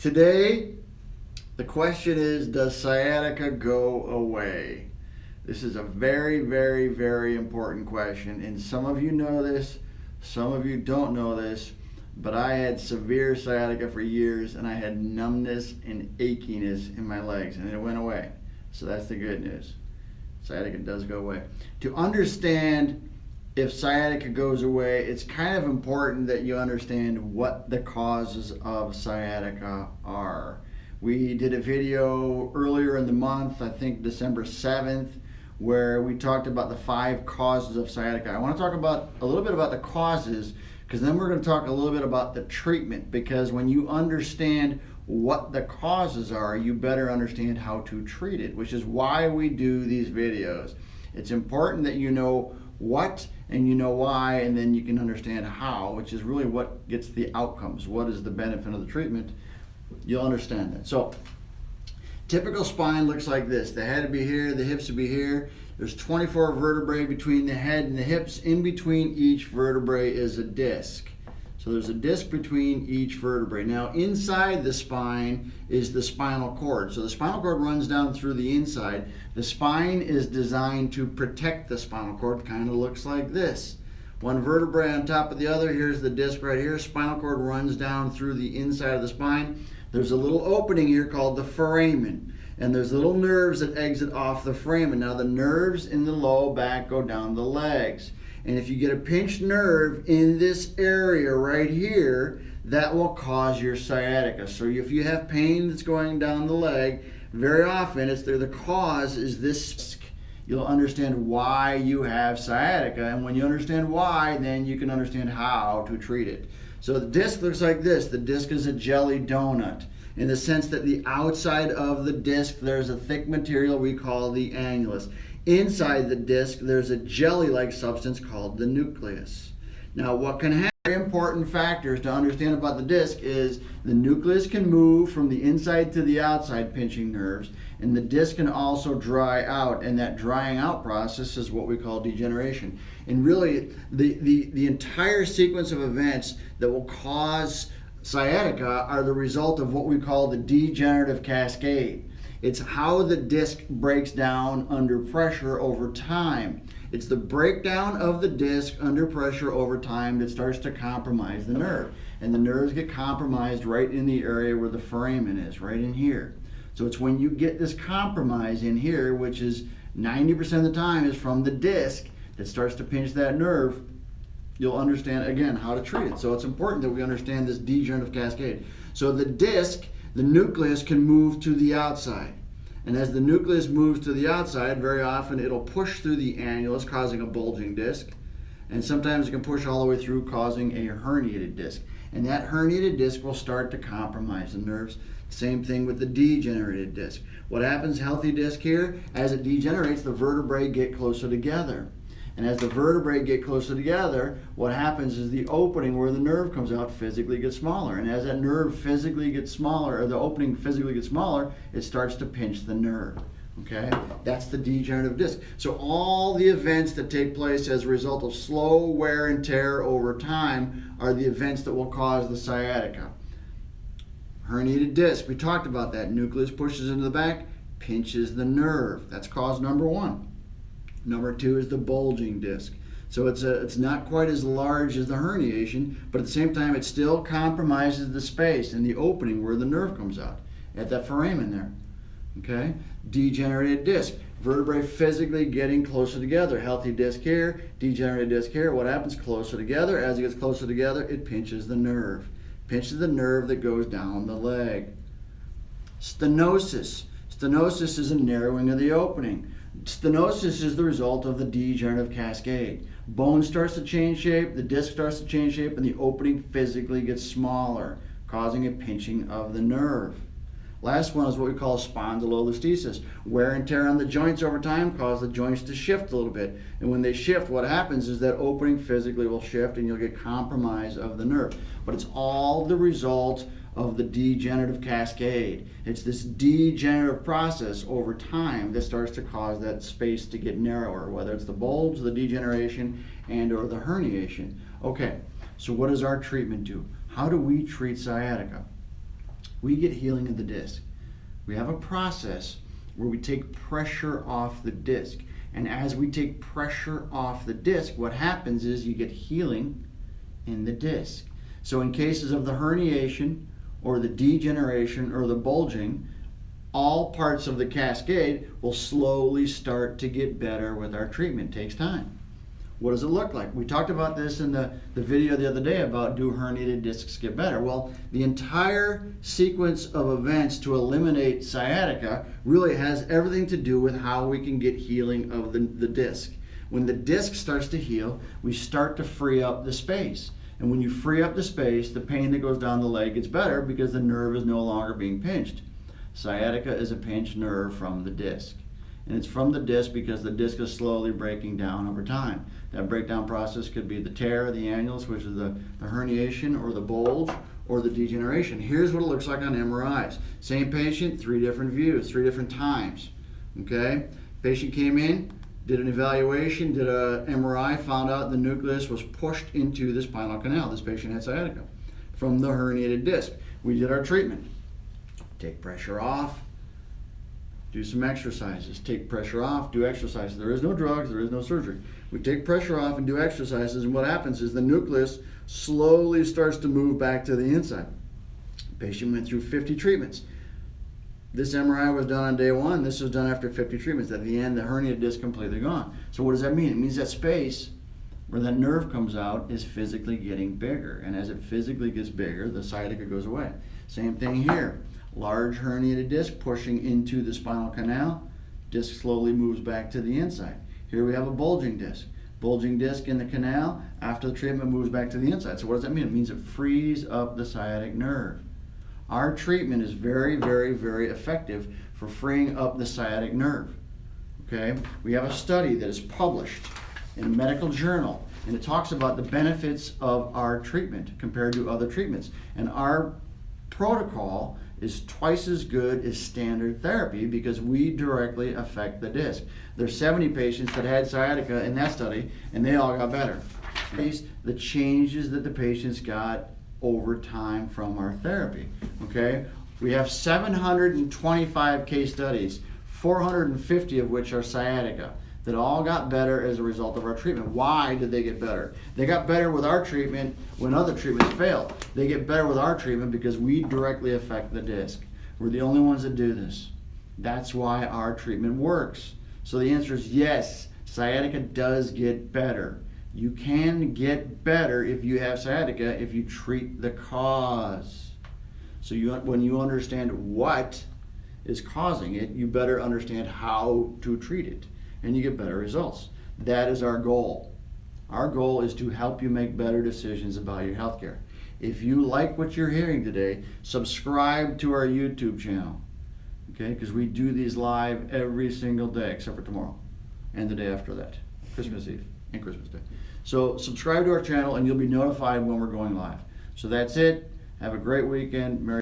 Today, the question is, does sciatica go away? This is a very, very, very important question, and some of you know this, some of you don't know this, but I had severe sciatica for years, and I had numbness and achiness in my legs, and it went away. So that's the good news. Sciatica does go away. To understand if sciatica goes away, it's kind of important that you understand what the causes of sciatica are. We did a video earlier in the month, I think December 7th, where we talked about the 5 causes of sciatica. I want to talk about a little bit about the causes, because then we're going to talk a little bit about the treatment, because when you understand what the causes are, you better understand how to treat it, which is why we do these videos. It's important that you know what and you know why, and then you can understand how, which is really what gets the outcomes. What is the benefit of the treatment? You'll understand that. So, typical spine looks like this. The head would be here, the hips would be here. There's 24 vertebrae between the head and the hips. In between each vertebrae is a disc. So there's a disc between each vertebrae. Now inside the spine is the spinal cord. So the spinal cord runs down through the inside. The spine is designed to protect the spinal cord. Kind of looks like this. One vertebrae on top of the other. Here's the disc right here. Spinal cord runs down through the inside of the spine. There's a little opening here called the foramen. And there's little nerves that exit off the foramen. Now the nerves in the low back go down the legs. And if you get a pinched nerve in this area right here, that will cause your sciatica. So if you have pain that's going down the leg, very often it's there. The cause is this. You'll understand why you have sciatica, and when you understand why, then you can understand how to treat it. So the disc looks like this. The disc is a jelly donut, in the sense that the outside of the disc there's a thick material we call the annulus. Inside the disc there's a jelly-like substance called the nucleus. Now what can happen, very important factors to understand about the disc is the nucleus can move from the inside to the outside, pinching nerves, and the disc can also dry out, and that drying out process is what we call degeneration. And really the entire sequence of events that will cause sciatica are the result of what we call the degenerative cascade. It's how the disc breaks down under pressure over time. It's the breakdown of the disc under pressure over time that starts to compromise the nerve. And the nerves get compromised right in the area where the foramen is, right in here. So it's when you get this compromise in here, which is 90% of the time is from the disc that starts to pinch that nerve, you'll understand, again, how to treat it. So it's important that we understand this degenerative cascade. So the disc, the nucleus, can move to the outside. And as the nucleus moves to the outside, very often it'll push through the annulus, causing a bulging disc. And sometimes it can push all the way through, causing a herniated disc. And that herniated disc will start to compromise the nerves. Same thing with the degenerated disc. What happens, healthy disc here, as it degenerates, the vertebrae get closer together. And as the vertebrae get closer together, what happens is the opening where the nerve comes out physically gets smaller. And as that nerve physically gets smaller, or the opening physically gets smaller, it starts to pinch the nerve. Okay? That's the degenerative disc. So all the events that take place as a result of slow wear and tear over time are the events that will cause the sciatica. Herniated disc, we talked about that. Nucleus pushes into the back, pinches the nerve. That's cause number 1. Number 2 is the bulging disc. So it's not quite as large as the herniation, but at the same time it still compromises the space and the opening where the nerve comes out, at that foramen there. Okay? Degenerated disc. Vertebrae physically getting closer together. Healthy disc here, degenerated disc here. What happens? Closer together. As it gets closer together, it pinches the nerve. Pinches the nerve that goes down the leg. Stenosis. Stenosis is a narrowing of the opening. Stenosis is the result of the degenerative cascade. Bone starts to change shape, the disc starts to change shape, and the opening physically gets smaller, causing a pinching of the nerve. Last one is what we call spondylolisthesis. Wear and tear on the joints over time cause the joints to shift a little bit. And when they shift, what happens is that opening physically will shift and you'll get compromise of the nerve. But it's all the result of the degenerative cascade. It's this degenerative process over time that starts to cause that space to get narrower, whether it's the bulge, the degeneration, and or the herniation. Okay, so what does our treatment do? How do we treat sciatica? we get healing of the disc. We have a process where we take pressure off the disc. And as we take pressure off the disc, what happens is you get healing in the disc. So in cases of the herniation or the degeneration or the bulging, all parts of the cascade will slowly start to get better with our treatment. It takes time. What does it look like? We talked about this in the video the other day about do herniated discs get better? Well, the entire sequence of events to eliminate sciatica really has everything to do with how we can get healing of the disc. When the disc starts to heal, we start to free up the space. And when you free up the space, the pain that goes down the leg gets better because the nerve is no longer being pinched. Sciatica is a pinched nerve from the disc. And it's from the disc because the disc is slowly breaking down over time. That breakdown process could be the tear of the annulus, which is the herniation or the bulge or the degeneration. Here's what it looks like on MRIs. Same patient, 3 different views, 3 different times. Okay? Patient came in, did an evaluation, did a MRI, found out the nucleus was pushed into the spinal canal. This patient had sciatica from the herniated disc. We did our treatment. Take pressure off. Do some exercises. Take pressure off, do exercises. There is no drugs, there is no surgery. We take pressure off and do exercises, and what happens is the nucleus slowly starts to move back to the inside. The patient went through 50 treatments. This MRI was done on day 1. This was done after 50 treatments. At the end, the herniated disc completely gone. So what does that mean? It means that space where that nerve comes out is physically getting bigger. And as it physically gets bigger, the sciatica goes away. Same thing here. Large herniated disc pushing into the spinal canal, disc slowly moves back to the inside. Here we have a bulging disc. Bulging disc in the canal, after the treatment moves back to the inside. So what does that mean? It means it frees up the sciatic nerve. Our treatment is very, very, very effective for freeing up the sciatic nerve. Okay? We have a study that is published in a medical journal, and it talks about the benefits of our treatment compared to other treatments. And our protocol is twice as good as standard therapy because we directly affect the disc. There's 70 patients that had sciatica in that study, and they all got better. The changes that the patients got over time from our therapy. Okay? We have 725 case studies, 450 of which are sciatica, that all got better as a result of our treatment. Why did they get better? They got better with our treatment when other treatments failed. They get better with our treatment because we directly affect the disc. We're the only ones that do this. That's why our treatment works. So the answer is yes, sciatica does get better. You can get better if you have sciatica if you treat the cause. So when you understand what is causing it, you better understand how to treat it, and you get better results. That is our goal. Our goal is to help you make better decisions about your healthcare. If you like what you're hearing today, subscribe to our YouTube channel, okay? Because we do these live every single day except for tomorrow and the day after that, Christmas Eve and Christmas Day. So subscribe to our channel and you'll be notified when we're going live. So that's it. Have a great weekend. Merry